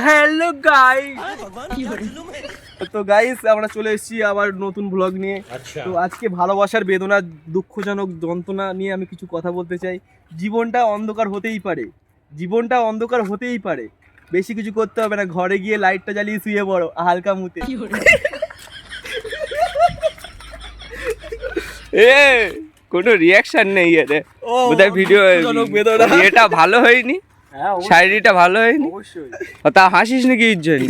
Hello guys, তো guys আমরা চলে এসেছি আবার নতুন ব্লগ নিয়ে। তো আজকে ভালোবাসার বেদনা, দুঃখজনক যন্ত্রণা নিয়ে আমি কিছু কথা বলতে চাই। জীবনটা অন্ধকার হতেই পারে, জীবনটা অন্ধকার হতেই পারে, বেশি কিছু করতে হবে না, ঘরে গিয়ে লাইটটা জ্বালিয়ে শুয়ে পড়ো হালকা মুতে। এ কোনো রিয়াকশন নেই এতে, বোধহয় ভিডিও এটা ভালো হয়নি, শাড়িটা ভালো হয়নি, অবশ্যই। তা হাসিস নাকি এর জন্য?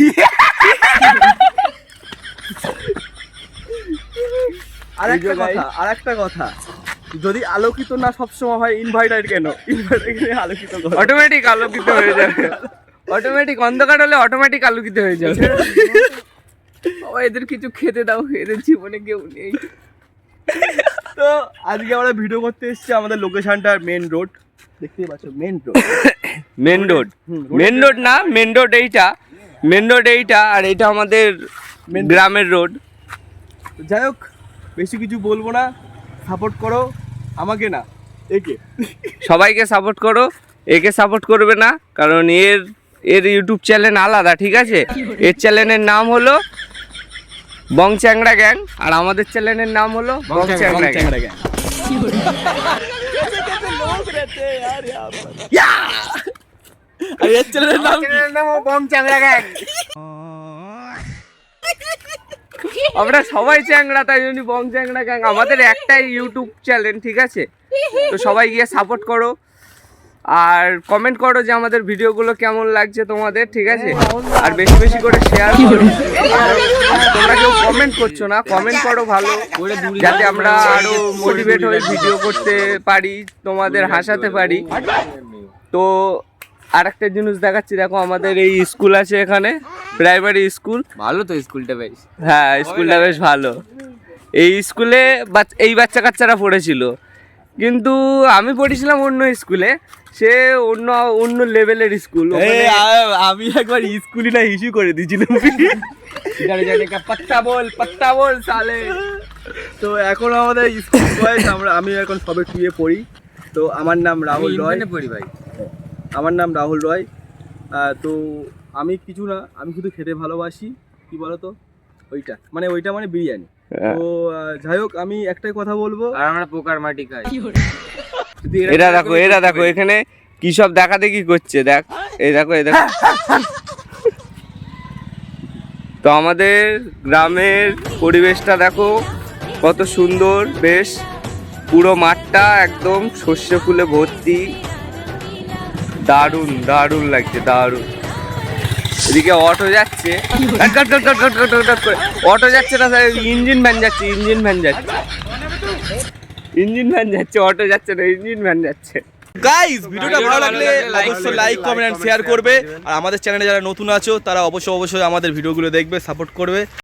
আরেকটা কথা, যদি আলোকিত না সবসময় হয়, ইনভার্টার কেন? ইনভার্টার আলোকিত করো, অটোমেটিক আলোকিত হয়ে যাবে, অটোমেটিক অন্ধকার হলে অটোমেটিক আলোকিত হয়ে যাবে। বাবা এদের কিছু খেতে দাও, এদের জীবনে কেউ নেই। তো আজকে আমরা ভিডিও করতে এসেছি, আমাদের লোকেশনটা মেন রোড, দেখতেই পাচ্ছ main road. Main road, main road না, মেন রোড এইটা, মেন রোড এইটা, আর এইটা আমাদের গ্রামের রোড। যাই হোক, বেশি কিছু বলবো না, সাপোর্ট করো আমাকে না একে, সবাইকে সাপোর্ট করো, একে সাপোর্ট করবে না, কারণ এর ইউটিউব চ্যানেল আলাদা, ঠিক আছে? এর চ্যানেলের নাম হলো বং চ্যাংড়া গ্যাং, আর আমাদের চ্যানেলের নাম হলো বং চ্যাংড়া গ্যাং। আর এর চ্যানেলের নাম বং চ্যাংড়া গ্যাং। আমরা সবাই চ্যাংড়া, তাই জন্য বং চ্যাংড়া গ্যাং। আমাদের একটাই ইউটিউব চ্যানেল, ঠিক আছে? তো সবাই গিয়ে সাপোর্ট করো আর কমেন্ট করো যে আমাদের ভিডিওগুলো কেমন লাগছে তোমাদের, ঠিক আছে? আর বেশি বেশি করে শেয়ার করো। তোমরা কেউ কমেন্ট করছো না, কমেন্ট করো ভালো, যাতে আমরা আরো মোটিভেট হয়ে ভিডিও করতে পারি, তোমাদের হাসাতে পারি। তো আরেকটা জিনিস দেখাচ্ছি, দেখো আমাদের এই স্কুল আছে এখানে, প্রাইমারি স্কুল। ভালো তো স্কুলটা বেশ। হ্যাঁ, স্কুলটা বেশ ভালো। এই স্কুলে এই বাচ্চা কাচ্চারা পড়েছিল, কিন্তু আমি পড়েছিলাম অন্য স্কুলে, সে অন্য লেভেলের স্কুল। আমি একবার স্কুলই না ইস্যু করে দিয়েছিলাম, পাত্তা বল সালে। তো এখন আমাদের স্কুল বয়স, আমি এখন সবে টুয়ে পড়ি। তো আমার নাম রাহুল রয়, পড়ি ভাই। আমার নাম রাহুল রয়। তো আমি কিছু না, আমি শুধু খেতে ভালোবাসি, কি বলতো, ওইটা মানে বিরিয়ানি। তো যাই হোক, আমি একটাই কথা বলবো, আর আমরা পোকার মাটি খাই। এরা দেখো এখানে কি সব দেখাদেখি করছে, দেখ এই দেখো। তো আমাদের গ্রামের পরিবেশটা দেখো কত সুন্দর, বেশ পুরো মাঠটা একদম সর্ষে ফুলে ভর্তি, দারুণ দারুণ লাগছে, দারুণ। এদিকে অটো যাচ্ছে, অটো যাচ্ছে না, ইঞ্জিন ভ্যান যাচ্ছে, অটো যাচ্ছে না, ইঞ্জিন ভ্যান যাচ্ছে। গাইস ভিডিওটা ভালো লাগলে অবশ্যই লাইক, কমেন্ট এন্ড শেয়ার করবে। আর আমাদের চ্যানেলে যারা নতুন আছো, তারা অবশ্যই আমাদের ভিডিওগুলো দেখবে, সাপোর্ট করবে।